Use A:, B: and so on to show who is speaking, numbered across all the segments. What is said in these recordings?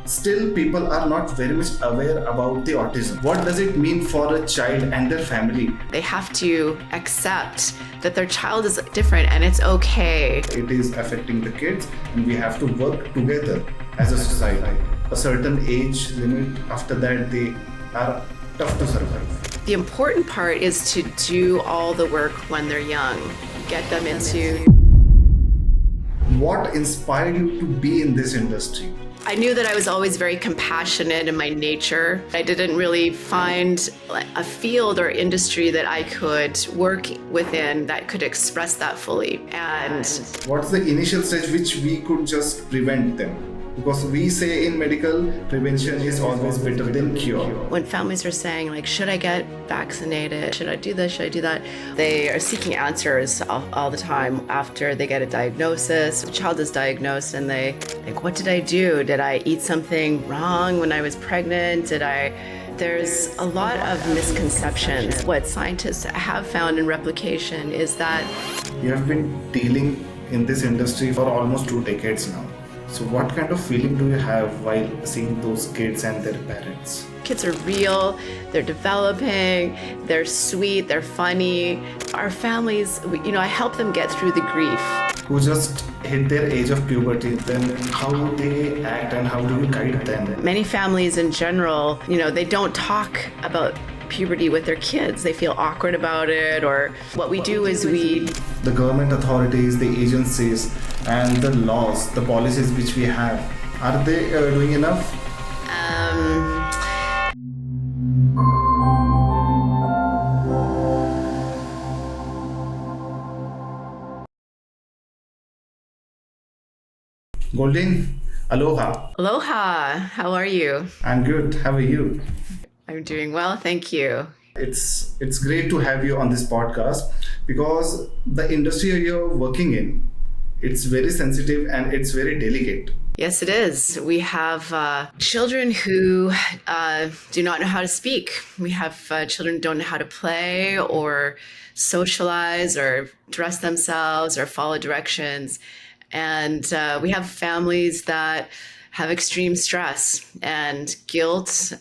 A: Still, people are not very much aware about the autism. What does it mean for a child and their family?
B: They have to accept that their child is different and it's okay.
A: It is affecting the kids and we have to work together as a society. A certain age limit, after that they are tough to survive.
B: The important part is to do all the work when they're young. Get them into...
A: What inspired you to be in this industry?
B: I knew that I was always very compassionate in my nature. I didn't really find a field or industry that I could work within that could express that fully. And
A: what's the initial stage which we could just prevent them? Because we say in medical, prevention is always better than cure.
B: When families are saying, like, should I get vaccinated? Should I do this? Should I do that? They are seeking answers all the time after they get a diagnosis. The child is diagnosed and they think, what did I do? Did I eat something wrong when I was pregnant? There's a lot of misconceptions. What scientists have found in replication is that
A: you have been dealing in this industry for almost 2 decades now. So what kind of feeling do you have while seeing those kids and their parents?
B: Kids are real, they're developing, they're sweet, they're funny. Our families, I help them get through the grief.
A: Who just hit their age of puberty, then how do they act and how do you guide them?
B: Many families in general, they don't talk about puberty with their kids. They feel awkward about it, or what we do is
A: the government authorities, the agencies, and the laws, the policies which we have, are they doing enough? Goldean, aloha.
B: Aloha, how are you?
A: I'm good. How are you?
B: I'm doing well, thank you.
A: It's great to have you on this podcast because the industry you're working in, it's very sensitive and it's very delicate.
B: Yes, it is. We have children who do not know how to speak. We have children who don't know how to play or socialize or dress themselves or follow directions. And we have families that have extreme stress and guilt,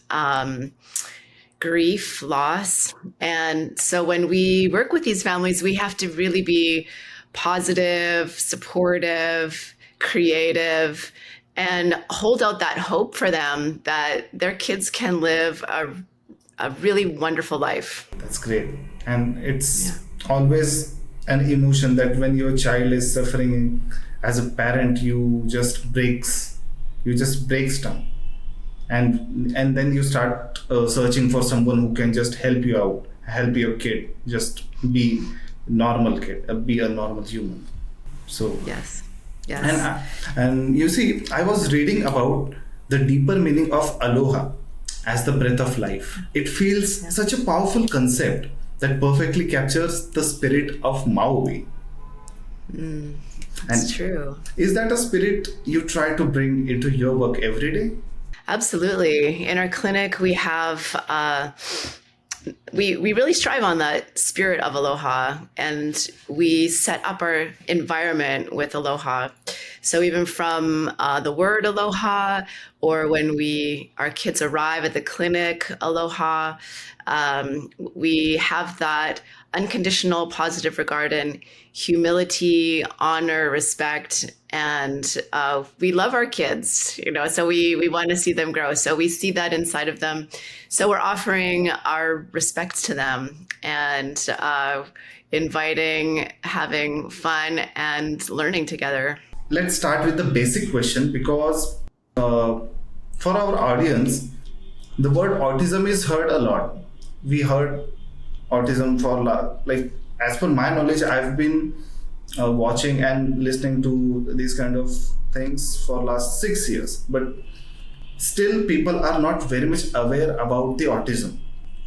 B: grief, loss. And so when we work with these families, we have to really be positive, supportive, creative, and hold out that hope for them that their kids can live a really wonderful life.
A: That's great. And it's always an emotion that when your child is suffering, as a parent, you just breaks down. And then you start searching for someone who can just help you out, help your kid just be normal kid, be a normal human. So
B: yes.
A: And you see, I was reading about the deeper meaning of aloha as the breath of life. It feels such a powerful concept that perfectly captures the spirit of Maui.
B: That's true.
A: Is that a spirit you try to bring into your work every day?
B: Absolutely. In our clinic, we have, we really strive on that spirit of aloha, and we set up our environment with aloha. So even from the word aloha, or when our kids arrive at the clinic, aloha, we have that unconditional positive regard and humility, honor, respect, and we love our kids, so we want to see them grow. So we see that inside of them. So we're offering our respects to them and inviting, having fun, and learning together.
A: Let's start with the basic question, because for our audience, the word autism is heard a lot. We heard autism for as per my knowledge, I've been watching and listening to these kind of things for last 6 years, but still people are not very much aware about the autism.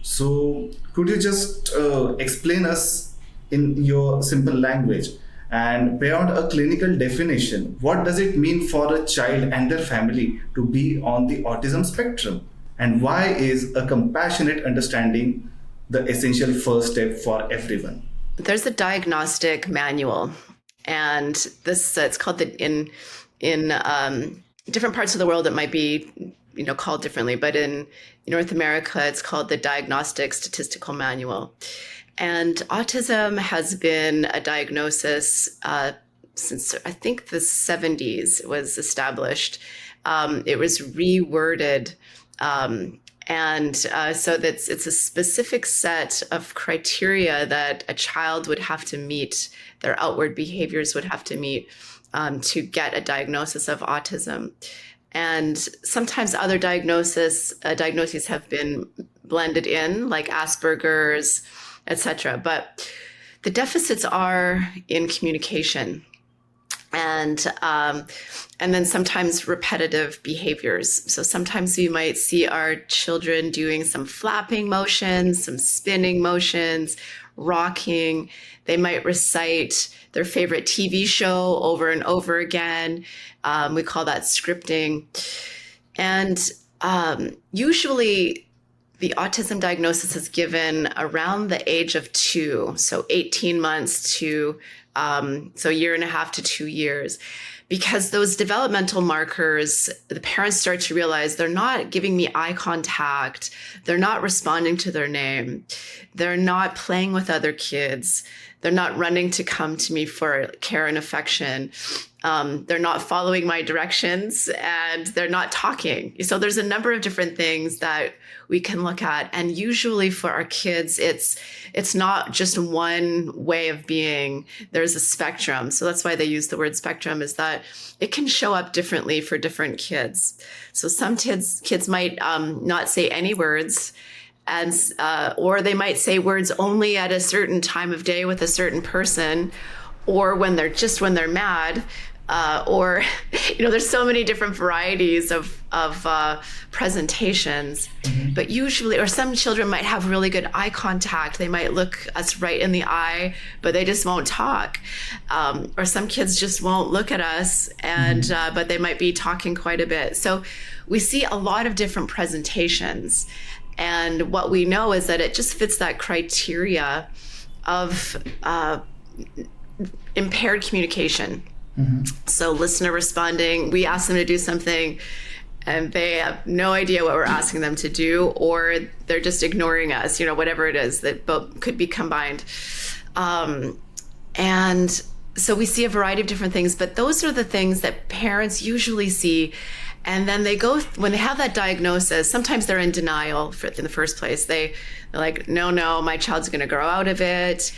A: So could you just explain us in your simple language, and beyond a clinical definition, what does it mean for a child and their family to be on the autism spectrum, and why is a compassionate understanding the essential first step for everyone?
B: There's a diagnostic manual, and this it's called in different parts of the world it might be called differently, but in North America, it's called the Diagnostic Statistical Manual. And autism has been a diagnosis since I think the 70s. It was established. It was reworded. So it's a specific set of criteria that a child would have to meet, their outward behaviors would have to meet to get a diagnosis of autism. And sometimes other diagnoses have been blended in, like Asperger's, etc. But the deficits are in communication, and then sometimes repetitive behaviors. So sometimes you might see our children doing some flapping motions, some spinning motions, rocking. They might recite their favorite TV show over and over again. We call that scripting. And usually the autism diagnosis is given around the age of 2, so 18 months to so a year and a half to 2 years, because those developmental markers, the parents start to realize they're not giving me eye contact, they're not responding to their name, they're not playing with other kids, they're not running to come to me for care and affection. They're not following my directions, and they're not talking. So there's a number of different things that we can look at. And usually for our kids, it's not just one way of being. There's a spectrum. So that's why they use the word spectrum, is that it can show up differently for different kids. So some kids might not say any words, and or they might say words only at a certain time of day with a certain person, or when they're mad, or there's so many different varieties of presentations. Mm-hmm. But usually, or some children might have really good eye contact. They might look us right in the eye, but they just won't talk. Or some kids just won't look at us, and mm-hmm. But they might be talking quite a bit. So we see a lot of different presentations. And what we know is that it just fits that criteria of impaired communication. Mm-hmm. So listener responding, we ask them to do something and they have no idea what we're asking them to do, or they're just ignoring us, whatever it is, that both could be combined. And so we see a variety of different things, but those are the things that parents usually see. And then when they have that diagnosis, sometimes they're in denial in the first place. They're like, no, my child's going to grow out of it.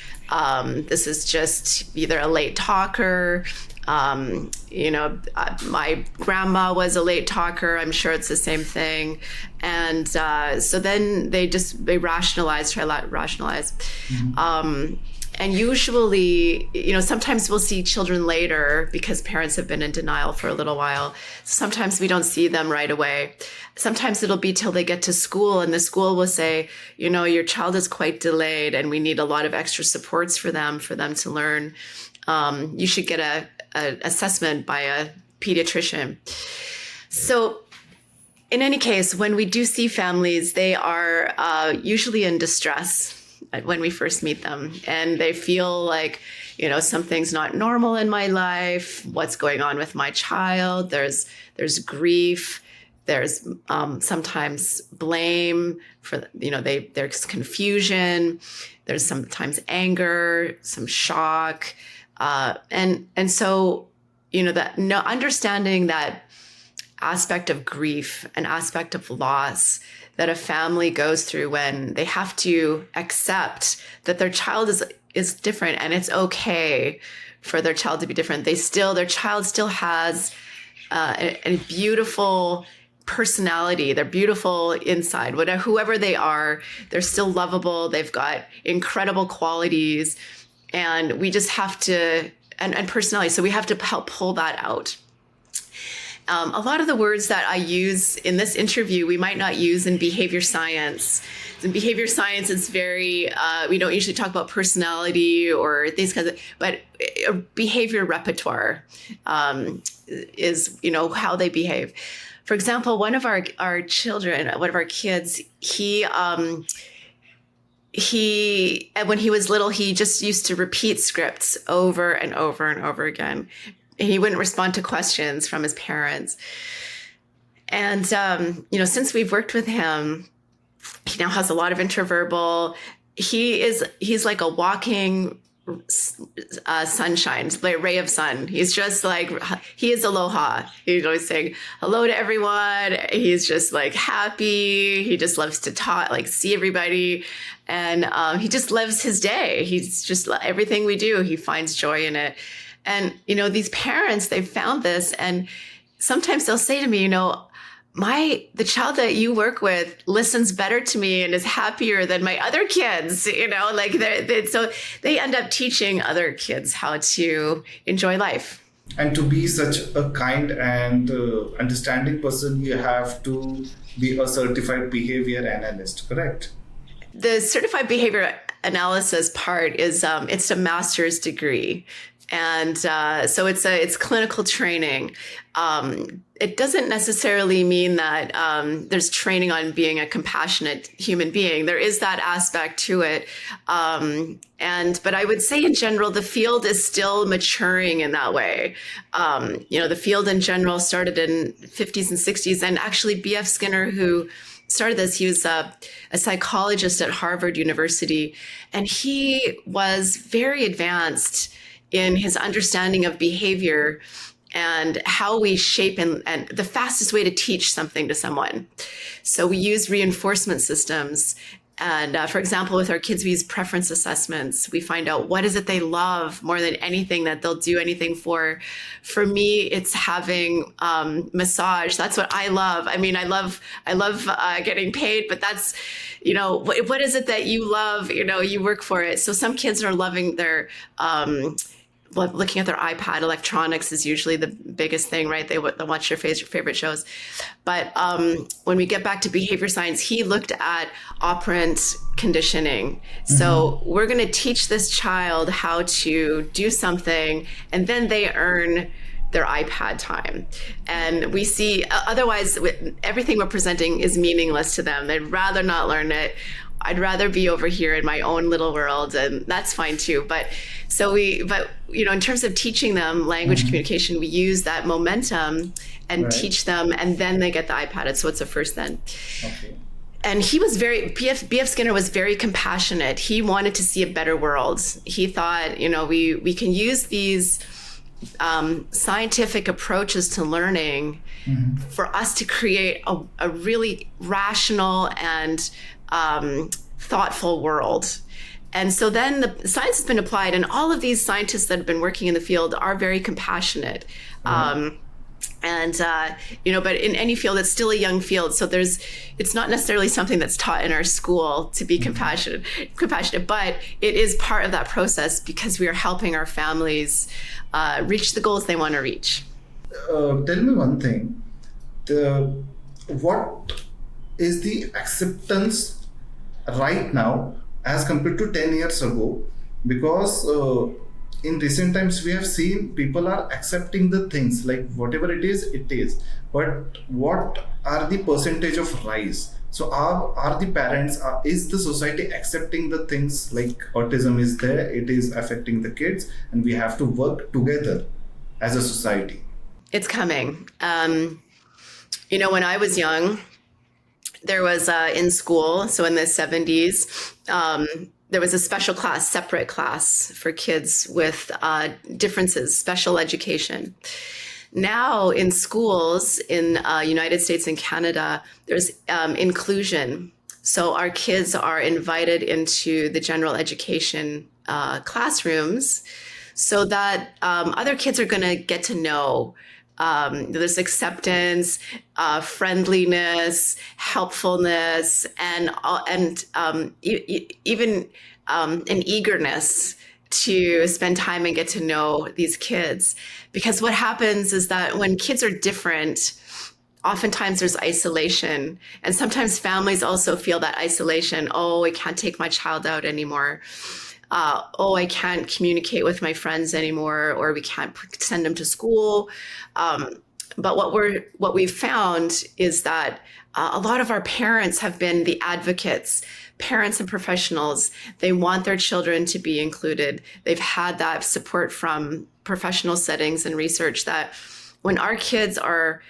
B: This is just either a late talker. My grandma was a late talker. I'm sure it's the same thing. And so then they try to rationalize. Mm-hmm. And usually, sometimes we'll see children later because parents have been in denial for a little while. Sometimes we don't see them right away. Sometimes it'll be till they get to school, and the school will say, your child is quite delayed and we need a lot of extra supports for them to learn. You should get an assessment by a pediatrician. So in any case, when we do see families, they are usually in distress when we first meet them, and they feel like, something's not normal in my life. What's going on with my child? There's grief. There's sometimes blame for, there's confusion. There's sometimes anger, some shock. And so, understanding that aspect of grief, an aspect of loss that a family goes through when they have to accept that their child is different, and it's okay for their child to be different. Their child still has a beautiful personality. They're beautiful inside. Whoever they are, they're still lovable. They've got incredible qualities, and we just have to, and personality. So we have to help pull that out. A lot of the words that I use in this interview, we might not use in behavior science. In behavior science, it's very, we don't usually talk about personality or these kinds of, but behavior repertoire is, how they behave. For example, one of our children, one of our kids, he when he was little, he just used to repeat scripts over and over and over again. And he wouldn't respond to questions from his parents. And, since we've worked with him, he now has a lot of interverbal. He's like a walking sunshine, like a ray of sun. He's just like, he is Aloha. He's always saying hello to everyone. He's just like happy. He just loves to talk, like see everybody. And he just lives his day. He's just everything we do, he finds joy in it. And, these parents, they've found this. And sometimes they'll say to me, the child that you work with listens better to me and is happier than my other kids, so they end up teaching other kids how to enjoy life.
A: And to be such a kind and understanding person, you have to be a certified behavior analyst, correct?
B: The certified behavior analysis part is it's a master's degree. And so it's clinical training. It doesn't necessarily mean that there's training on being a compassionate human being. There is that aspect to it. But I would say in general, the field is still maturing in that way. The field in general started in 50s and 60s. And actually, B.F. Skinner, who started this, he was a psychologist at Harvard University. And he was very advanced in his understanding of behavior and how we shape and the fastest way to teach something to someone. So we use reinforcement systems. And for example, with our kids, we use preference assessments. We find out what is it they love more than anything that they'll do anything for. For me, it's having massage. That's what I love. I mean, I love getting paid, but that's, what is it that you love? You work for it. So some kids are loving their looking at their iPad. Electronics is usually the biggest thing, right? They watch your favorite shows. But when we get back to behavior science, he looked at operant conditioning. Mm-hmm. So we're going to teach this child how to do something, and then they earn their iPad time. And we see, otherwise, everything we're presenting is meaningless to them. They'd rather not learn it. I'd rather be over here in my own little world, and that's fine too. But in terms of teaching them language mm-hmm. communication, we use that momentum and teach them, and then they get the iPad. So it's a first then. Okay. And he was B.F. Skinner was very compassionate. He wanted to see a better world. He thought, we can use these scientific approaches to learning mm-hmm. for us to create a really rational and thoughtful world. And so then the science has been applied, and all of these scientists that have been working in the field are very compassionate. Mm-hmm. But in any field, it's still a young field. So it's not necessarily something that's taught in our school to be compassionate, but it is part of that process because we are helping our families reach the goals they want to reach.
A: Tell me one thing. What is the acceptance right now as compared to 10 years ago? Because in recent times we have seen people are accepting the things, like whatever it is, but what are the percentage of rise? So are the parents, is the society accepting the things like autism is there, it is affecting the kids, and we have to work together as a society?
B: It's coming. When I was young, there was in school, so in the 70s, there was a special class, separate class for kids with differences, special education. Now in schools in United States and Canada, there's inclusion. So our kids are invited into the general education classrooms so that other kids are going to get to know there's acceptance, friendliness, helpfulness, and even an eagerness to spend time and get to know these kids. Because what happens is that when kids are different, oftentimes there's isolation. And sometimes families also feel that isolation. Oh, I can't take my child out anymore. I can't communicate with my friends anymore, or we can't send them to school. But what we've found is that a lot of our parents have been the advocates, parents and professionals. They want their children to be included. They've had that support from professional settings and research that when our kids are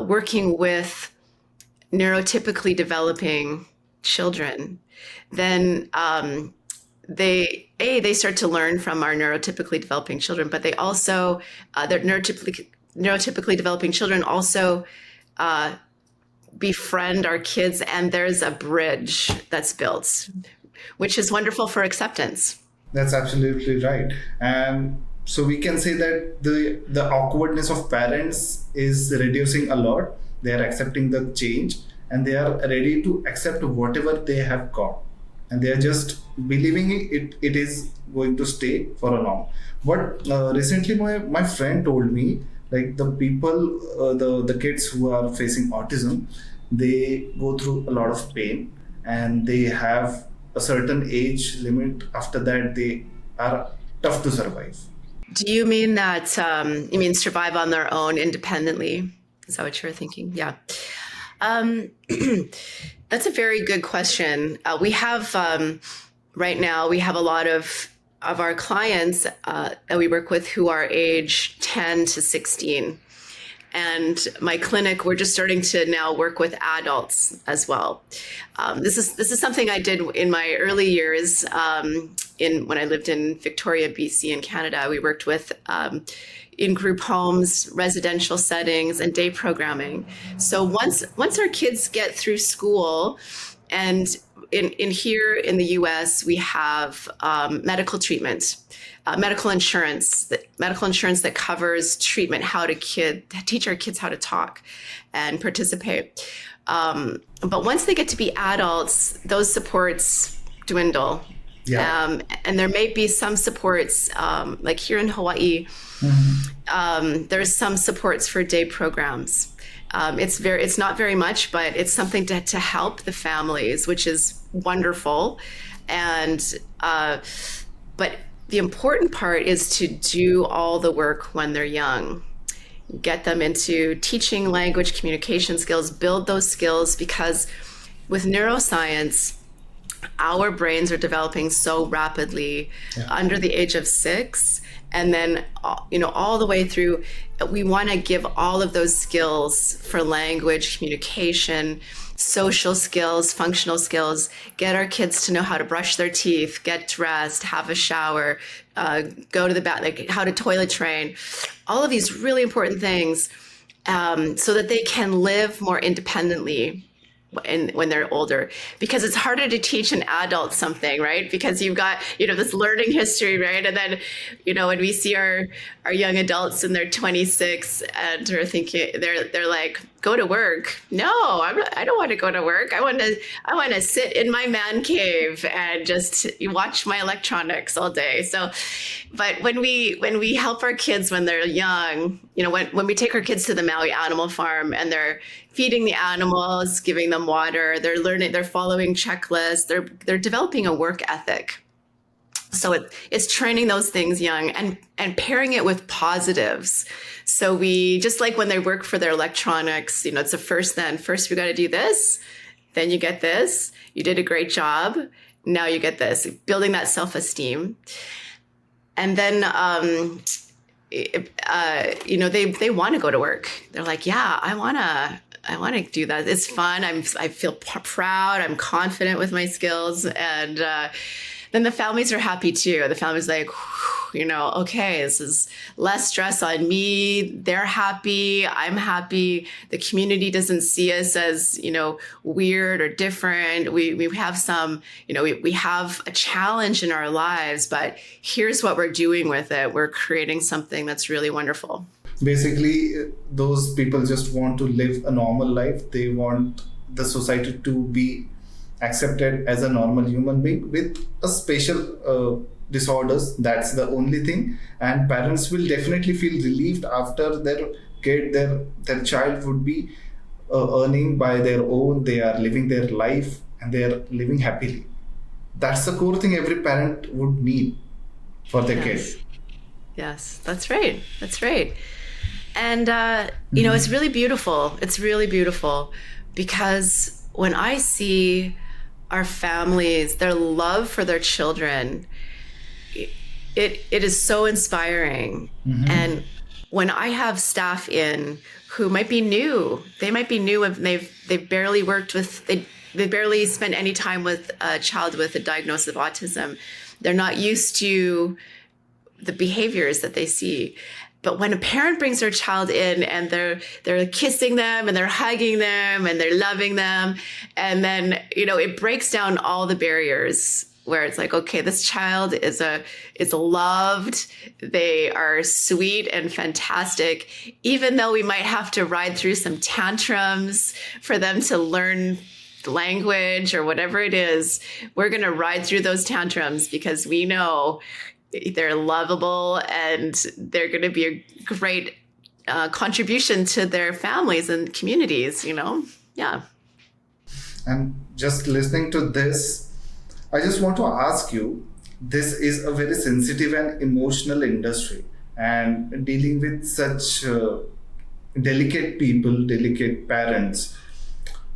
B: working with neurotypically developing children, then they start to learn from our neurotypically developing children, but they also, their neurotypically developing children also befriend our kids, and there's a bridge that's built, which is wonderful for acceptance.
A: That's absolutely right. And so we can say that the awkwardness of parents is reducing a lot. They are accepting the change and they are ready to accept whatever they have got. And they are just believing it is going to stay for a long. But recently my friend told me, like the people, the kids who are facing autism, they go through a lot of pain and they have a certain age limit. After that, they are tough to survive.
B: Do you mean that, you mean survive on their own independently? Is that what you're thinking? Yeah. That's a very good question. We have, right now, we have a lot of our clients that we work with who are age 10 to 16. And my clinic, we're just starting to now work with adults as well. This is something I did in my early years when I lived in Victoria, BC in Canada. We worked with in-group homes, residential settings, and day programming. So once our kids get through school, and in here in the US, we have medical treatment. Medical insurance that covers treatment, how to teach our kids how to talk and participate. But once they get to be adults, those supports dwindle. Yeah. And there may be some supports, like here in Hawaii, there's some supports for day programs. It's not very much, but it's something to help the families, which is wonderful. And but the important part is to do all the work when they're young. Get them into teaching language, communication skills, build those skills, because with neuroscience, our brains are developing so rapidly under the age of 6. And then, all the way through, we want to give all of those skills for language, communication, social skills, functional skills, get our kids to know how to brush their teeth, get dressed, have a shower, go to the bath, like how to toilet train, all of these really important things, so that they can live more independently when they're older. Because it's harder to teach an adult something, right? Because you've got, this learning history, right? And then, when we see our young adults and they're 26 and are thinking, they're like, go to work. No, I don't want to go to work. I want to sit in my man cave and just watch my electronics all day. So, but when we help our kids when they're young, when we take our kids to the Maui Animal Farm and they're feeding the animals, giving them water, they're learning, they're following checklists, they're developing a work ethic. So it's training those things young and pairing it with positives. So we, just like when they work for their electronics, it's a first we got to do this, then you get this, you did a great job, now you get this, building that self-esteem. And then, they want to go to work. They're like, yeah, I want to do that. It's fun. I feel proud. I'm confident with my skills. And then the families are happy too. The family's like, okay, this is less stress on me. They're happy. I'm happy. The community doesn't see us as, weird or different. We have some, we have a challenge in our lives, but here's what we're doing with it. We're creating something that's really wonderful.
A: Basically, those people just want to live a normal life. They want the society to be accepted as a normal human being with a special disorders. That's the only thing. And parents will definitely feel relieved after their kid, their child would be earning by their own. They are living their life and they are living happily. That's the core thing every parent would need for their kid.
B: Yes, that's right. That's right. And, it's really beautiful. It's really beautiful because when I see our families, their love for their children, it is so inspiring. Mm-hmm. And when I have staff in who might be new, and they've barely worked with, they barely spent any time with a child with a diagnosis of autism. They're not used to the behaviors that they see. But when a parent brings their child in and they're kissing them and they're hugging them and they're loving them, and then, it breaks down all the barriers where it's like, okay, this child is loved. They are sweet and fantastic, even though we might have to ride through some tantrums for them to learn language or whatever it is. We're going to ride through those tantrums because we know they're lovable and they're going to be a great contribution to their families and communities, Yeah.
A: And just listening to this, I just want to ask you, this is a very sensitive and emotional industry, and dealing with such delicate people, delicate parents.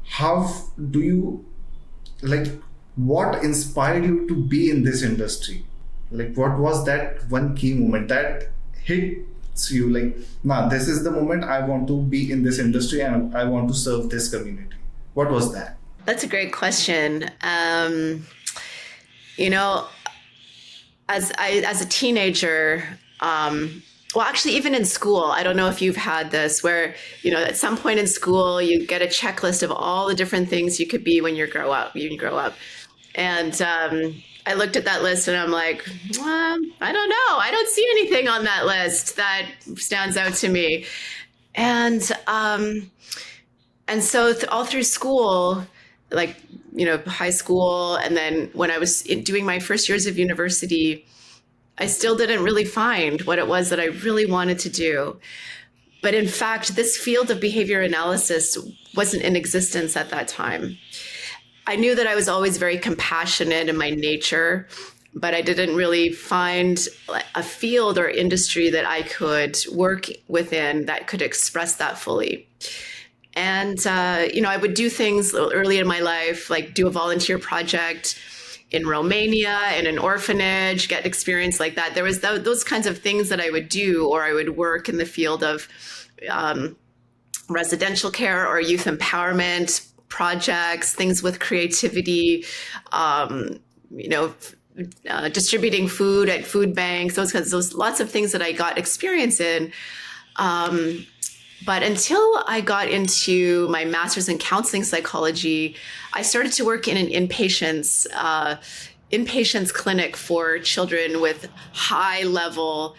A: How do you, what inspired you to be in this industry? What was that one key moment that hits you this is the moment I want to be in this industry and I want to serve this community? What was that?
B: That's a great question. As a teenager, actually, even in school, I don't know if you've had this, where, at some point in school, you get a checklist of all the different things you could be when you grow up. And I looked at that list and I'm like, I don't know. I don't see anything on that list that stands out to me. And so all through school, high school, and then when I was doing my first years of university, I still didn't really find what it was that I really wanted to do. But in fact, this field of behavior analysis wasn't in existence at that time. I knew that I was always very compassionate in my nature, but I didn't really find a field or industry that I could work within that could express that fully. And, I would do things early in my life, like do a volunteer project in Romania in an orphanage, get experience like that. There was those kinds of things that I would do, or I would work in the field of residential care or youth empowerment projects, things with creativity, distributing food at food banks, those lots of things that I got experience in. But until I got into my master's in counseling psychology, I started to work in an inpatients clinic for children with high level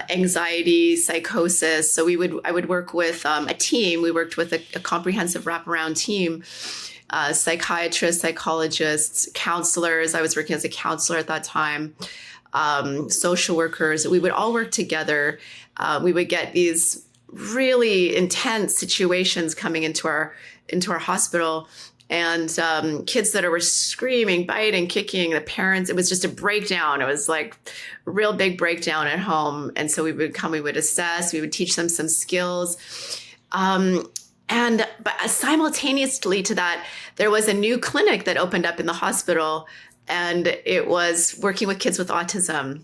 B: anxiety, psychosis. So I would work with a team. We worked with a comprehensive wraparound team, psychiatrists, psychologists, counselors. I was working as a counselor at that time, social workers. We would all work together. We would get these really intense situations coming into our hospital, and kids that were screaming, biting, kicking, the parents. It was just a breakdown. It was like a real big breakdown at home. And so we would assess, we would teach them some skills. But simultaneously to that, there was a new clinic that opened up in the hospital, and it was working with kids with autism.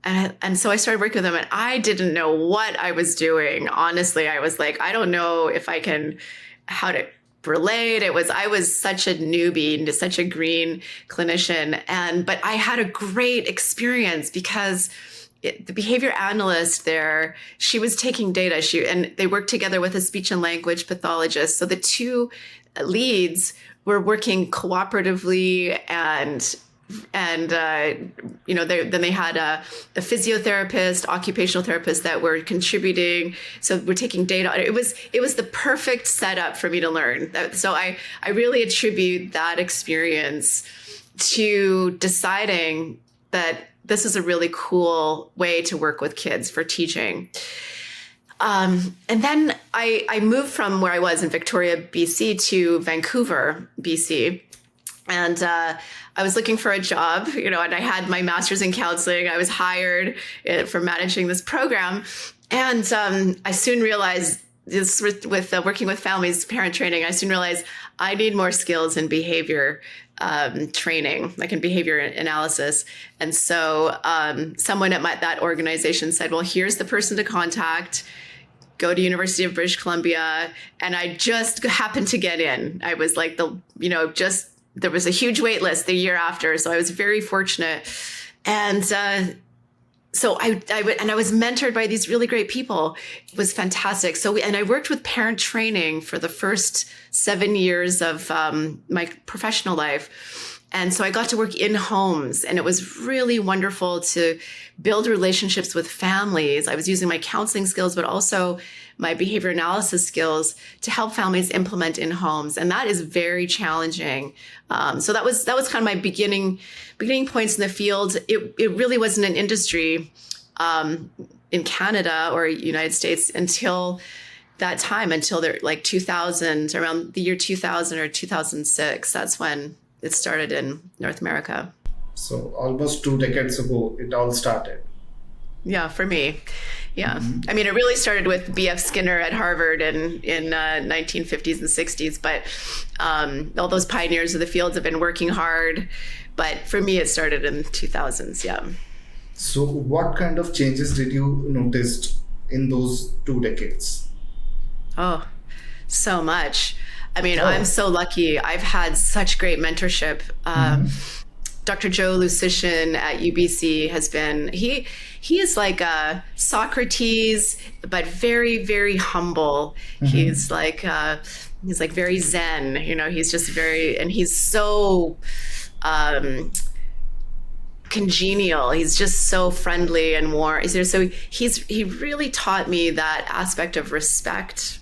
B: And so I started working with them, and I didn't know what I was doing. Honestly, I was like, I don't know if I can, how to relate. I was such a newbie, such a green clinician. But I had a great experience because the behavior analyst there, she was taking data, and they worked together with a speech and language pathologist. So the two leads were working cooperatively, and then they had a physiotherapist, occupational therapist that were contributing. So we're taking data. It was the perfect setup for me to learn. So I really attribute that experience to deciding that this is a really cool way to work with kids for teaching. And then I moved from where I was in Victoria, BC to Vancouver, BC. And I was looking for a job, and I had my master's in counseling. I was hired for managing this program. And I soon realized this with working with families, parent training, I soon realized I need more skills in behavior training, like in behavior analysis. And so someone at that organization said, well, here's the person to contact. Go to University of British Columbia. And I just happened to get in. I was like there was a huge wait list the year after. So I was very fortunate. And so I was mentored by these really great people. It was fantastic. And I worked with parent training for the first 7 years of my professional life. And so I got to work in homes, and it was really wonderful to build relationships with families. I was using my counseling skills, but also my behavior analysis skills to help families implement in homes. And that is very challenging. So that was kind of my beginning points in the field. It really wasn't an industry in Canada or United States until that time, until like 2000, around the year 2000 or 2006. That's when it started in North America.
A: So almost 2 decades ago, it all started.
B: Yeah, for me. Yeah. Mm-hmm. I mean, it really started with B.F. Skinner at Harvard in 1950s and 60s. But all those pioneers of the fields have been working hard. But for me, it started in the 2000s. Yeah.
A: So what kind of changes did you notice in those 2 decades?
B: Oh, so much. I mean, I'm so lucky. I've had such great mentorship. Dr. Joe Lucician at UBC has been, he is like a Socrates, but very, very humble. He's like very Zen, he's just and he's so congenial. He's just so friendly and warm. So he really taught me that aspect of respect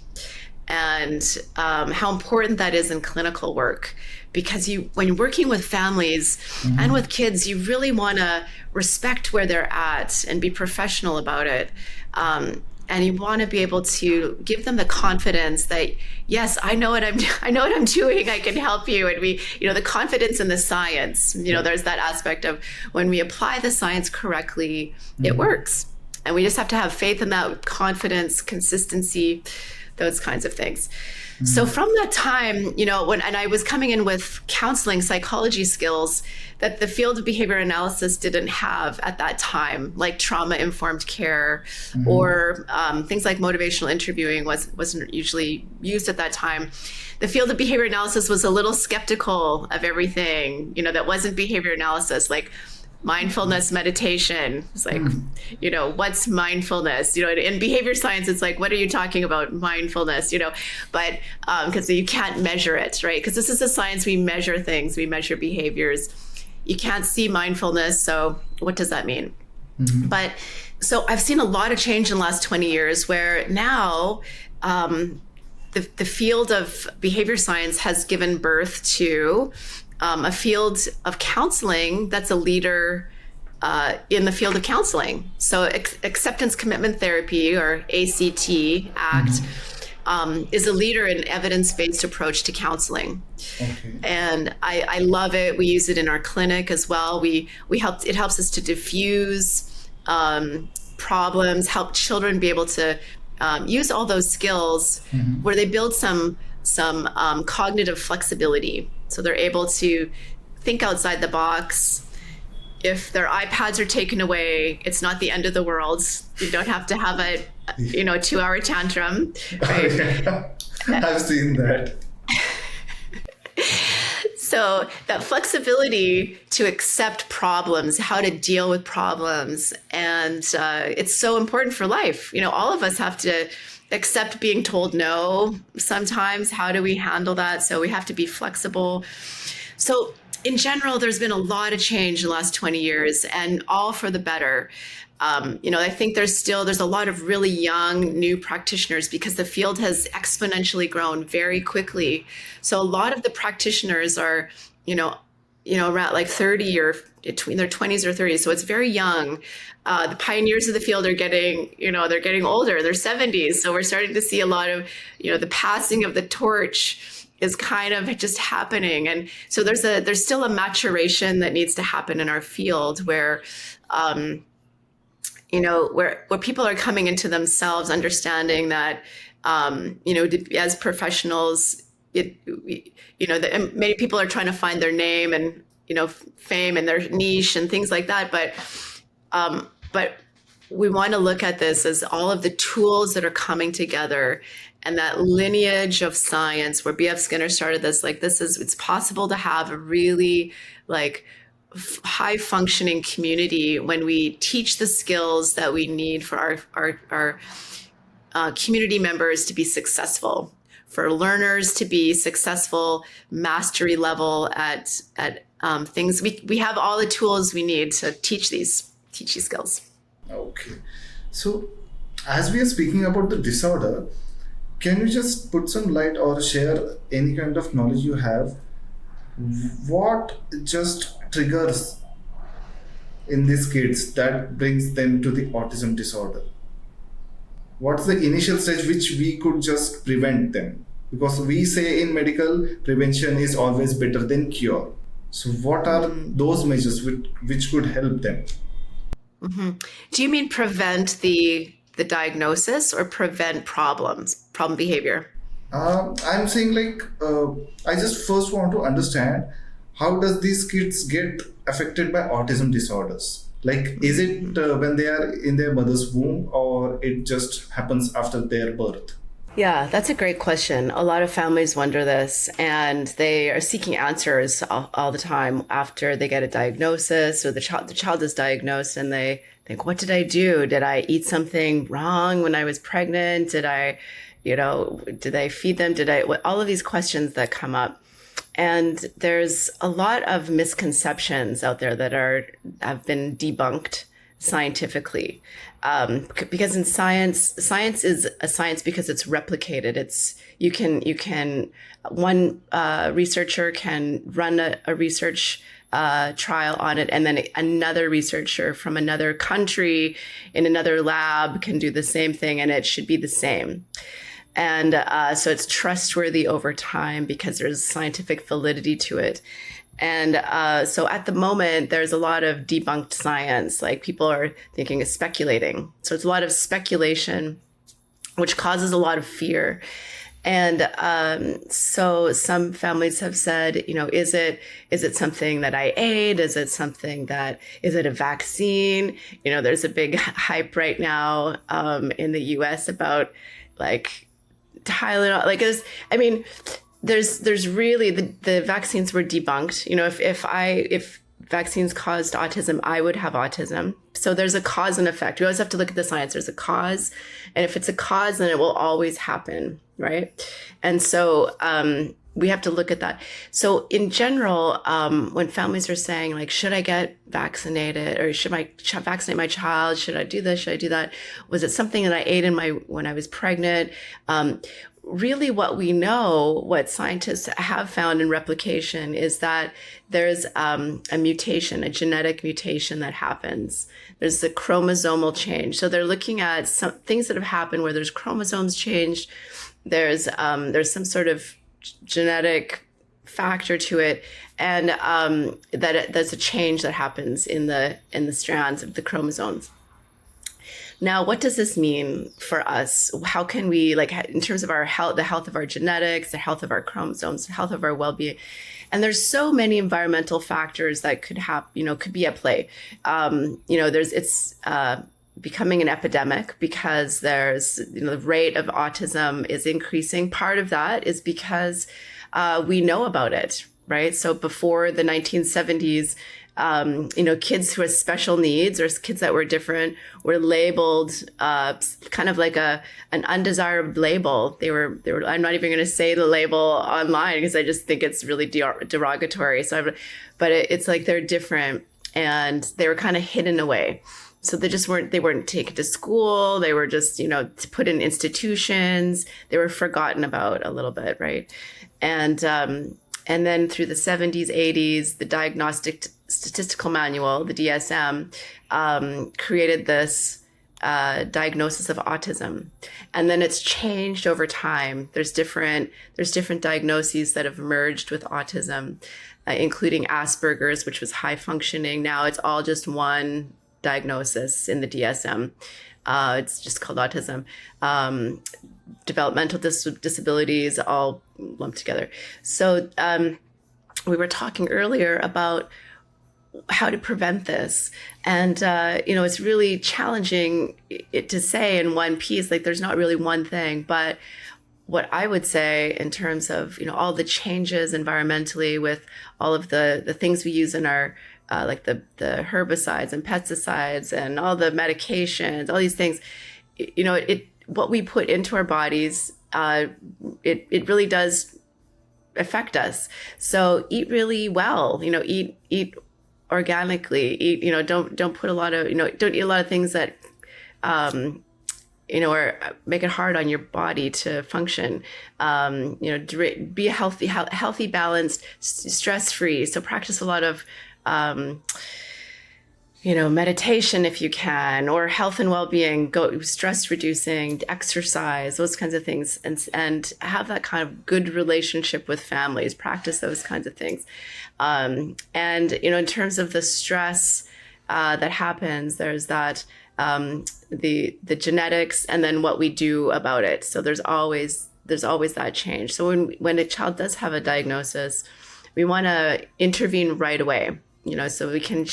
B: and how important that is in clinical work, because when you're working with families and with kids, you really want to respect where they're at and be professional about it. And you want to be able to give them the confidence that, yes, I know what I'm doing. I can help you. And the confidence in the science, there's that aspect of when we apply the science correctly, it works. And we just have to have faith in that confidence, consistency, those kinds of things. So from that time, and I was coming in with counseling psychology skills that the field of behavior analysis didn't have at that time, like trauma-informed care or things like motivational interviewing wasn't usually used at that time. The field of behavior analysis was a little skeptical of everything, that wasn't behavior analysis, like mindfulness meditation. It's like, what's mindfulness? In behavior science, it's like, what are you talking about? Mindfulness, but because you can't measure it, right? Because this is a science, we measure things, we measure behaviors. You can't see mindfulness. So what does that mean? But so I've seen a lot of change in the last 20 years where now the field of behavior science has given birth to a field of counseling that's a leader in the field of counseling. So Acceptance Commitment Therapy, or ACT, is a leader in evidence-based approach to counseling. And I love it. We use it in our clinic as well. It helps us to diffuse problems, help children be able to use all those skills where they build some cognitive flexibility. So they're able to think outside the box. If their iPads are taken away, it's not the end of the world. You don't have to have a 2-hour tantrum. Right?
A: I've seen that.
B: So that flexibility to accept problems, how to deal with problems, and it's so important for life. All of us have to accept being told no sometimes. How do we handle that? So we have to be flexible. So in general, there's been a lot of change in the last 20 years, and all for the better. I think there's a lot of really young new practitioners because the field has exponentially grown very quickly. So a lot of the practitioners are, around like 30 or between their 20s or 30s. So it's very young. The pioneers of the field are getting, they're getting older, they're 70s. So we're starting to see a lot of, the passing of the torch is kind of just happening. And so there's still a maturation that needs to happen in our field where, where people are coming into themselves, understanding that As professionals, many people are trying to find their name and, fame and their niche and things like that. But we want to look at this as all of the tools that are coming together, and that lineage of science where B.F. Skinner started this, it's possible to have a really high functioning community when we teach the skills that we need for our community members to be successful, for learners to be successful, mastery level at things. We have all the tools we need to teach these skills.
A: Okay. So as we are speaking about the disorder, can you just put some light or share any kind of knowledge you have? What just triggers in these kids that brings them to the autism disorder? What's the initial stage which we could just prevent them? Because we say in medical, prevention is always better than cure. So what are those measures which could help them?
B: Mm-hmm. Do you mean prevent the diagnosis or prevent problem behavior?
A: I'm saying I just first want to understand, how does these kids get affected by autism disorders? Is it when they are in their mother's womb, or it just happens after their birth?
B: Yeah, that's a great question. A lot of families wonder this, and they are seeking answers all the time after they get a diagnosis, or the child is diagnosed, and they think, what did I do? Did I eat something wrong when I was pregnant? Did I feed them? All of these questions that come up. And there's a lot of misconceptions out there that have been debunked scientifically. Because in science is a science because it's replicated. One researcher can run a research trial on it, and then another researcher from another country in another lab can do the same thing, and it should be the same. And so it's trustworthy over time because there's scientific validity to it. And so at the moment, there's a lot of debunked science, people are thinking of speculating. So it's a lot of speculation, which causes a lot of fear. And so some families have said, is it something that I ate? Is it a vaccine? There's a big hype right now in the US about Tylenol. There's really the vaccines were debunked. If vaccines caused autism, I would have autism. So there's a cause and effect. We always have to look at the science. There's a cause, and if it's a cause, then it will always happen, right? And so we have to look at that. So in general, when families are saying should I get vaccinated, or should I vaccinate my child? Should I do this? Should I do that? Was it something that I ate when I was pregnant? Really what we know, what scientists have found in replication, is that there's a mutation, a genetic mutation that happens. There's a chromosomal change. So they're looking at some things that have happened where there's chromosomes changed. There's some sort of genetic factor to it, and that's a change that happens in the strands of the chromosomes. Now, what does this mean for us? How can we, in terms of our health, the health of our genetics, the health of our chromosomes, the health of our well-being? And there's so many environmental factors that could be at play. It's becoming an epidemic because there's, the rate of autism is increasing. Part of that is because we know about it, right? So before the 1970s, kids who had special needs or kids that were different were labeled kind of like an undesirable label. They were. I'm not even going to say the label online because I just think it's really derogatory. But it's they're different, and they were kind of hidden away. So they weren't taken to school. They were just, put in institutions. They were forgotten about a little bit, right? And then through the 70s, 80s, the Diagnostic Statistical Manual, the DSM, created this diagnosis of autism. And then it's changed over time. There's different diagnoses that have emerged with autism, including Asperger's, which was high functioning. Now it's all just one diagnosis in the DSM. It's just called autism. developmental disabilities all lumped together. So we were talking earlier about how to prevent this. And, it's really challenging to say in one piece, like there's not really one thing, but what I would say in terms of, all the changes environmentally with all of the things we use in our, like the herbicides and pesticides and all the medications, all these things, what we put into our bodies, it really does affect us. So eat really well, eat organically, don't put a lot of, don't eat a lot of things that, or make it hard on your body to function. Be healthy, balanced, stress-free. So practice a lot of, meditation if you can, or health and well-being, go stress reducing, exercise, those kinds of things, and have that kind of good relationship with families, practice those kinds of things. And, in terms of the stress that happens, there's that, the genetics and then what we do about it. So there's always that change. So when a child does have a diagnosis, we want to intervene right away. So we can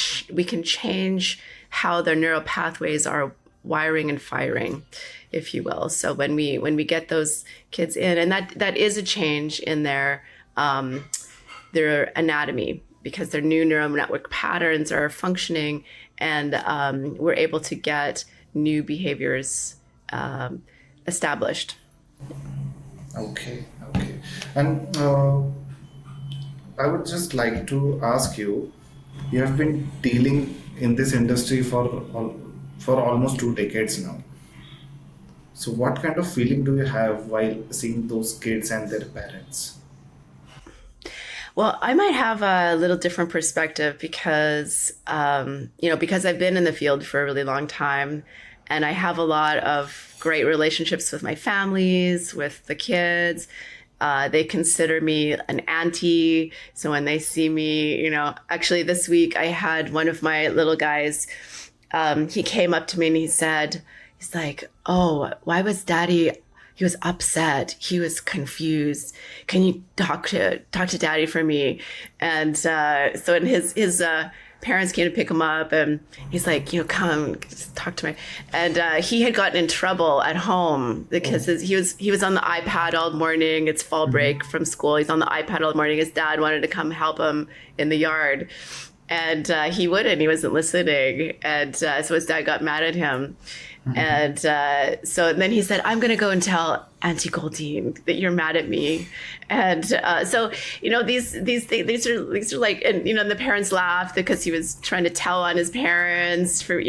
B: change how their neural pathways are wiring and firing, if you will. So when we get those kids in, and that is a change in their anatomy, because their new neural network patterns are functioning, and we're able to get new behaviors established.
A: Okay. And I would just like to ask you, you have been dealing in this industry for almost 2 decades now. So what kind of feeling do you have while seeing those kids and their parents?
B: Well, I might have a little different perspective because, because I've been in the field for a really long time, and I have a lot of great relationships with my families, with the kids. They consider me an auntie. So when they see me, actually this week I had one of my little guys, he came up to me and he's like, "Oh, why was Daddy?" He was upset. He was confused. Can you talk to Daddy for me? And so when his parents came to pick him up, and he's like, come talk to me. And he had gotten in trouble at home because he was on the iPad all morning. It's fall break from school. He's on the iPad all morning. His dad wanted to come help him in the yard, and he wouldn't. He wasn't listening, and so his dad got mad at him. And so then he said, "I'm going to go and tell Auntie Goldean that you're mad at me." And so, these are like, and, the parents laughed because he was trying to tell on his parents for,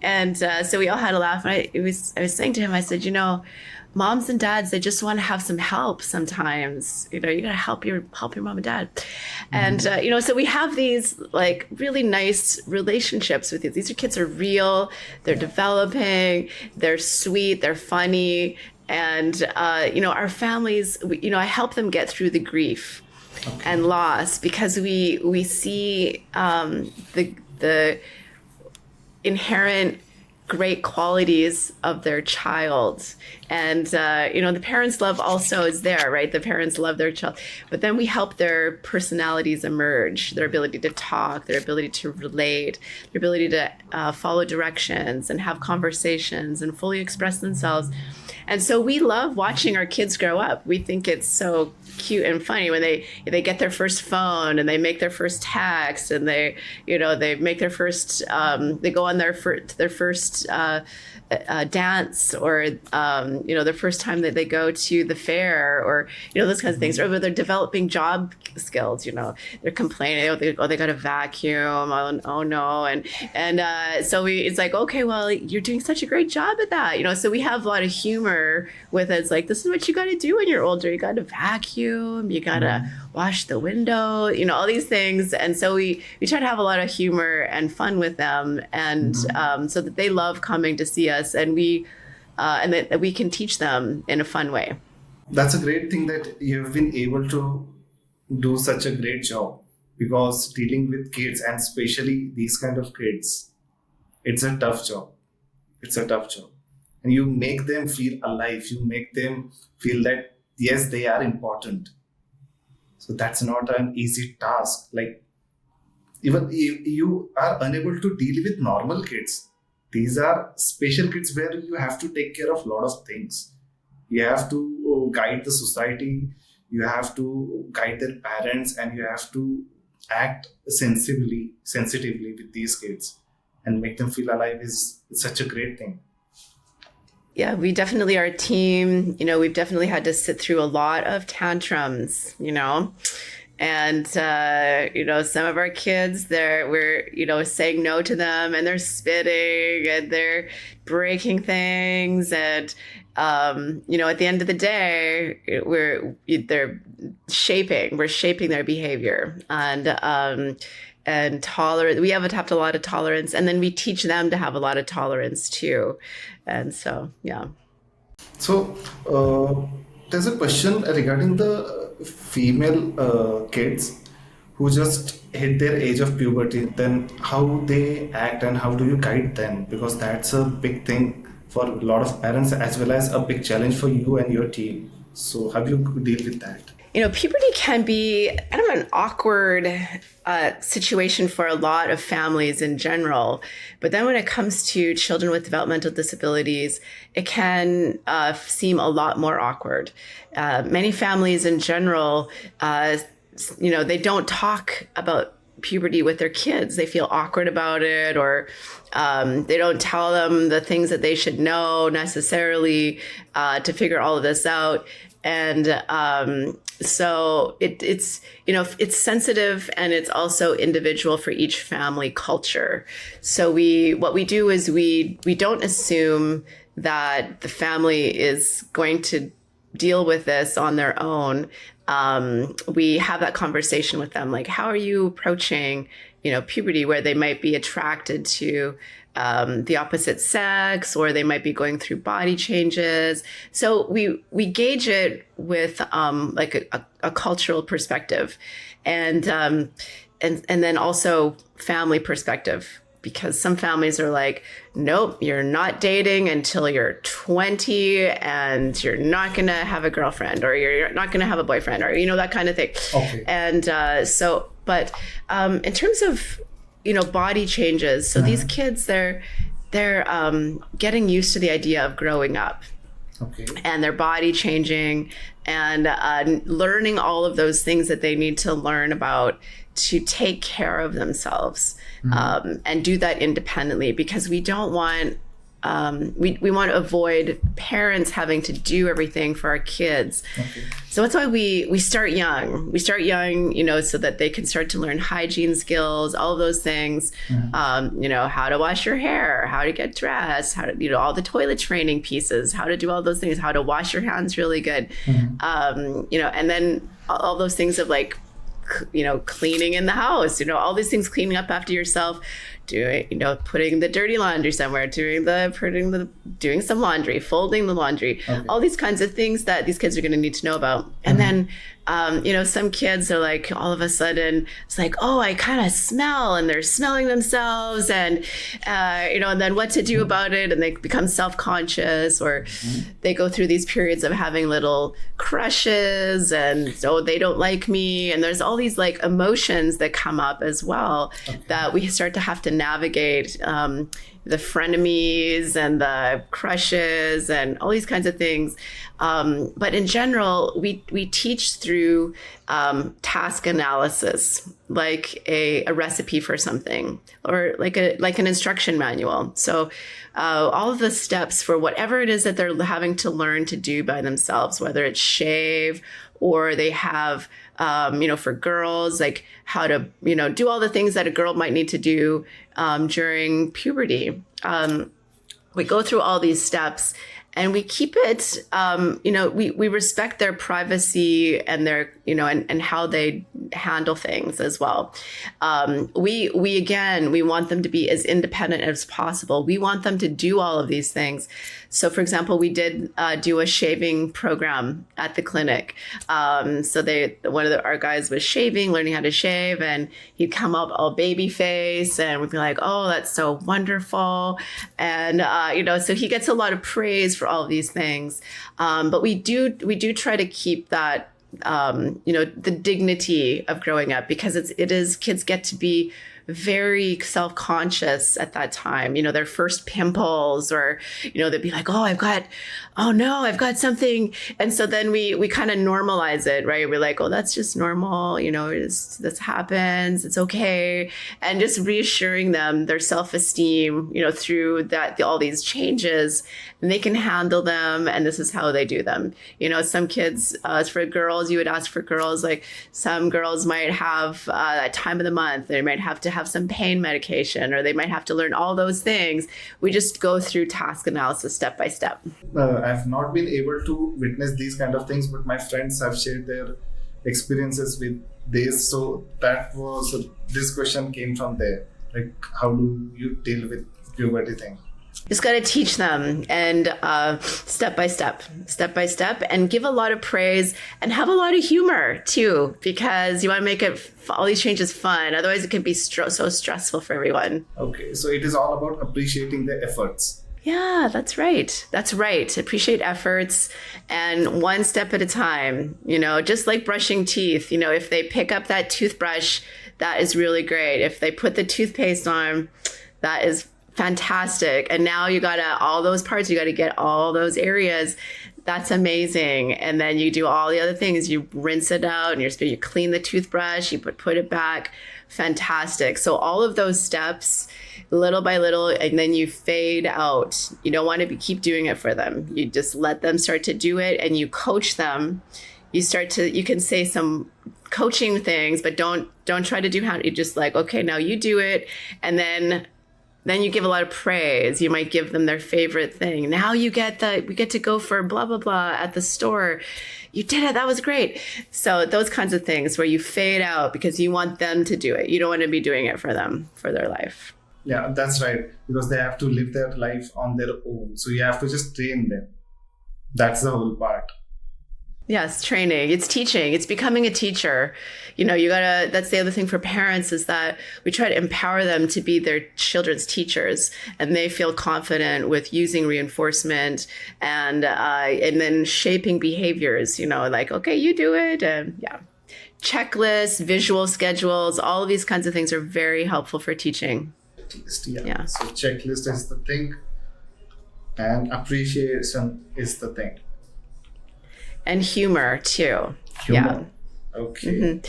B: and so we all had a laugh. And I was saying to him, I said, moms and dads, they just want to have some help sometimes. You got to help your mom and dad. And, so we have these like really nice relationships with these. These kids are real. They're developing. They're sweet. They're funny. And, our families, I help them get through the grief and loss, because we see the inherent great qualities of their child. And, the parents' love also is there, right? The parents love their child. But then we help their personalities emerge, their ability to talk, their ability to relate, their ability to follow directions and have conversations and fully express themselves. And so we love watching our kids grow up. We think it's so cute and funny when they get their first phone and they make their first text, and they make their first, they go on their first dance, or the first time that they go to the fair, or those kinds of things, or they're developing job skills. They're complaining, they got a vacuum, oh no, and so it's like, okay, well, you're doing such a great job at that, so we have a lot of humor with it. It's like, this is what you got to do when you're older. You got to vacuum, you got to wash the window, all these things. And so we try to have a lot of humor and fun with them, and so that they love coming to see us, and that we can teach them in a fun way.
A: That's a great thing that you've been able to do such a great job, because dealing with kids, and especially these kind of kids, it's a tough job. and you make them feel alive. You make them feel that, yes, they are important. So that's not an easy task. Like, even if you are unable to deal with normal kids, these are special kids where you have to take care of a lot of things. You have to guide the society, you have to guide their parents, and you have to act sensitively with these kids and make them feel alive is such a great thing.
B: Yeah, we definitely are a team. We've definitely had to sit through a lot of tantrums, and, some of our kids, we're saying no to them, and they're spitting and they're breaking things. And, at the end of the day, we're shaping their behavior, and tolerance. We have a lot of tolerance, and then we teach them to have a lot of tolerance too. And so, yeah.
A: So there's a question regarding the female kids who just hit their age of puberty. Then how they act and how do you guide them? Because that's a big thing for a lot of parents, as well as a big challenge for you and your team. So how do you deal with that?
B: Puberty can be kind of an awkward situation for a lot of families in general. But then when it comes to children with developmental disabilities, it can seem a lot more awkward. Many families in general, they don't talk about puberty with their kids. They feel awkward about it, or they don't tell them the things that they should know necessarily to figure all of this out. And so it's sensitive, and it's also individual for each family culture. So what we do is we don't assume that the family is going to deal with this on their own. We have that conversation with them, like, how are you approaching, puberty, where they might be attracted to the opposite sex, or they might be going through body changes. So we gauge it with like a cultural perspective, and then also family perspective. Because some families are like, nope, you're not dating until you're 20, and you're not going to have a girlfriend, or you're not going to have a boyfriend, or, that kind of thing. Okay. And but in terms of, body changes, so these kids, they're getting used to the idea of growing up. Okay. And their body changing, and learning all of those things that they need to learn about to take care of themselves. And do that independently, because we don't want, we want to avoid parents having to do everything for our kids. Okay. So that's why we start young. We start young, so that they can start to learn hygiene skills, all of those things, how to wash your hair, how to get dressed, how to, all the toilet training pieces, how to do all those things, how to wash your hands really good. And then all those things of like, cleaning in the house, all these things, cleaning up after yourself, doing, putting the dirty laundry somewhere, doing some laundry, folding the laundry, all these kinds of things that these kids are going to need to know about. And then, some kids are like, all of a sudden, it's like, oh, I kind of smell, and they're smelling themselves, and, and then what to do about it. And they become self-conscious, or they go through these periods of having little crushes, and so they don't like me. And there's all these like emotions that come up as well, that we start to have to navigate, the frenemies and the crushes and all these kinds of things. But in general, we teach through task analysis, like a recipe for something, or like an instruction manual. So all of the steps for whatever it is that they're having to learn to do by themselves, whether it's shave, or they have, for girls, like how to, do all the things that a girl might need to do during puberty. We go through all these steps, and we keep it, we respect their privacy and their, and how they handle things as well. We want them to be as independent as possible. We want them to do all of these things. So, for example, we did do a shaving program at the clinic. So our guys was shaving, learning how to shave, and he'd come up all baby face, and we'd be like, "Oh, that's so wonderful," and so he gets a lot of praise for all of these things. But we do try to keep that the dignity of growing up, because kids get to be very self-conscious at that time, their first pimples, or, they'd be like, I've got something. And so then we kind of normalize it, right? We're like, that's just normal. This happens. It's okay. And just reassuring them their self-esteem, through all these changes, and they can handle them. And this is how they do them. Some kids, as for girls, you would ask for girls, like some girls might have that time of the month, they might have to have some pain medication, or they might have to learn all those things. We just go through task analysis step by step.
A: I've not been able to witness these kind of things, but my friends have shared their experiences with this. So this question came from there. Like, how do you deal with puberty thing?
B: Just got to teach them, and step by step, and give a lot of praise, and have a lot of humor too, because you want to make all these changes fun. Otherwise, it can be so stressful for everyone.
A: Okay, so it is all about appreciating the efforts.
B: Yeah, that's right. Appreciate efforts, and one step at a time. Just like brushing teeth. If they pick up that toothbrush, that is really great. If they put the toothpaste on, that is fantastic. And now you got all those parts, you got to get all those areas. That's amazing. And then you do all the other things. You rinse it out, and you clean the toothbrush, you put it back. Fantastic. So all of those steps, little by little, and then you fade out. You don't want to keep doing it for them. You just let them start to do it, and you coach them. You can say some coaching things, but don't try to do how you just like, okay, now you do it. And then you give a lot of praise. You might give them their favorite thing. Now we get to go for blah, blah, blah at the store. You did it. That was great. So those kinds of things where you fade out because you want them to do it. You don't want to be doing it for them, for their life.
A: Yeah, that's right. Because they have to live their life on their own. So you have to just train them. That's the whole part.
B: Yes, training. It's teaching. It's becoming a teacher. That's the other thing for parents, is that we try to empower them to be their children's teachers, and they feel confident with using reinforcement and then shaping behaviors, like, okay, you do it. And yeah. Checklists, visual schedules, all of these kinds of things are very helpful for teaching.
A: Checklist, yeah. So checklist is the thing, and appreciation is the thing.
B: And humor too.
A: Humor. Yeah. Okay.
B: Mm-hmm.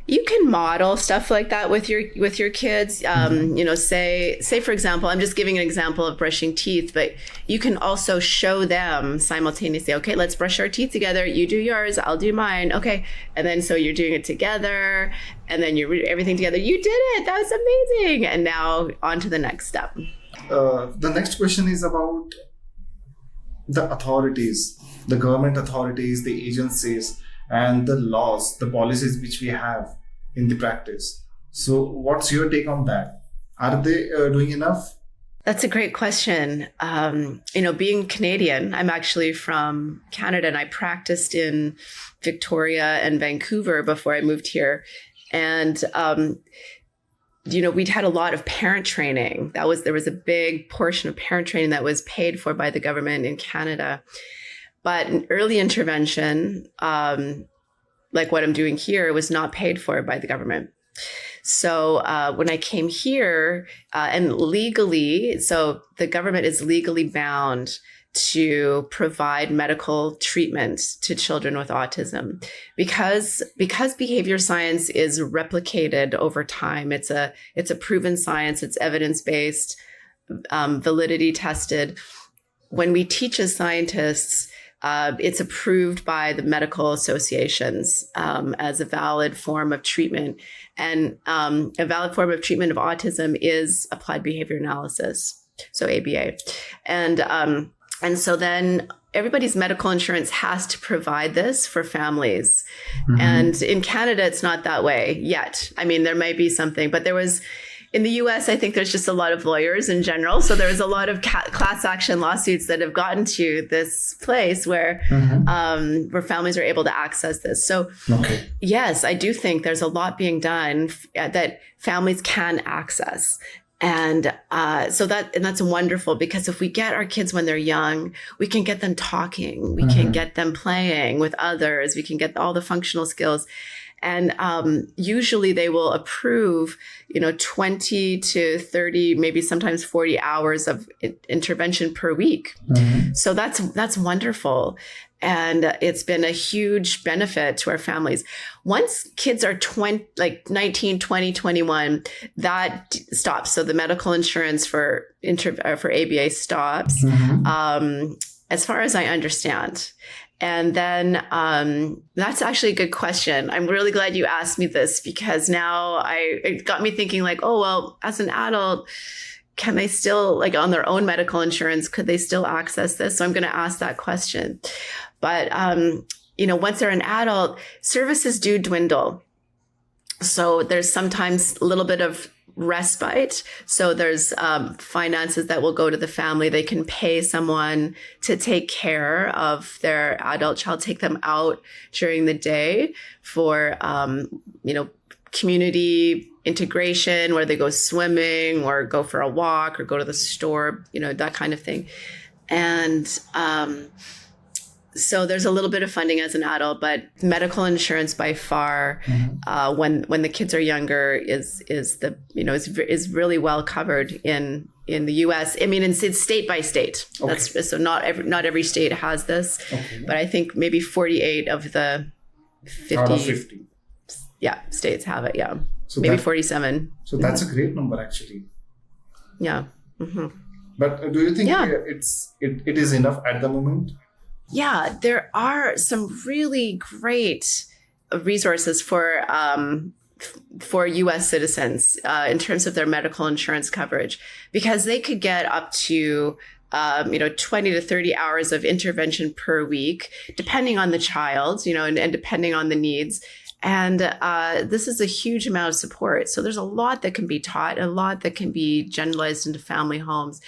B: You can model stuff like that with your kids. Say for example, I'm just giving an example of brushing teeth, but you can also show them simultaneously. Okay, let's brush our teeth together. You do yours, I'll do mine. Okay, and then so you're doing it together, and then you read everything together. You did it. That was amazing. And now on to the next step.
A: The next question is about the authorities, the government authorities, the agencies, and the laws, the policies which we have in the practice. So what's your take on that? Are they doing enough?
B: That's a great question. Being Canadian, I'm actually from Canada, and I practiced in Victoria and Vancouver before I moved here. And we'd had a lot of parent training. There was a big portion of parent training that was paid for by the government in Canada. But an early intervention, like what I'm doing here, was not paid for by the government. So when I came here, and legally, so the government is legally bound to provide medical treatment to children with autism, because behavior science is replicated over time. It's a proven science. It's evidence-based, validity tested. When we teach as scientists, it's approved by the medical associations as a valid form of treatment. And a valid form of treatment of autism is applied behavior analysis, so ABA. And so then everybody's medical insurance has to provide this for families. And in Canada, it's not that way yet. I mean, there might be something, but in the US, I think there's just a lot of lawyers in general. So there's a lot of class action lawsuits that have gotten to this place where families are able to access this. So yes, I do think there's a lot being done that families can access. And that's wonderful, because if we get our kids when they're young, we can get them talking, we can get them playing with others, we can get all the functional skills. And usually they will approve, 20 to 30, maybe sometimes 40 hours of intervention per week. So that's wonderful. And it's been a huge benefit to our families. Once kids are 19, 20, 21, that stops. So the medical insurance for ABA stops, as far as I understand. And then that's actually a good question. I'm really glad you asked me this, because now it got me thinking like, oh, well, as an adult, can they still, like on their own medical insurance, could they still access this? So I'm going to ask that question. But, once they're an adult, services do dwindle. So there's sometimes a little bit of respite. So there's finances that will go to the family. They can pay someone to take care of their adult child, take them out during the day for, community integration, where they go swimming or go for a walk or go to the store, that kind of thing. And so there's a little bit of funding as an adult, but medical insurance by far, when the kids are younger, is really well covered in the U.S. I mean, it's state by state. Okay. So not every state has this, but I think maybe 48 of the 50.
A: Out of 50.
B: Yeah, states have it. Yeah,
A: so
B: maybe 47.
A: So that's a great number, actually.
B: Yeah.
A: But do you think it is enough at the moment?
B: Yeah, there are some really great resources for U.S. citizens in terms of their medical insurance coverage, because they could get up to 20 to 30 hours of intervention per week, depending on the child, and depending on the needs. And this is a huge amount of support. So there's a lot that can be taught, a lot that can be generalized into family homes.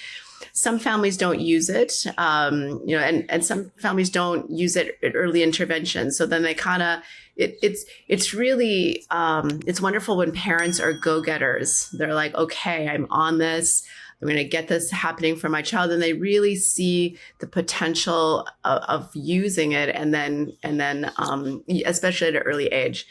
B: Some families don't use it, and some families don't use it at early intervention. So then they kind of, it's really, it's wonderful when parents are go-getters. They're like, okay, I'm on this. I'm going to get this happening for my child. And they really see the potential of using it. And then especially at an early age.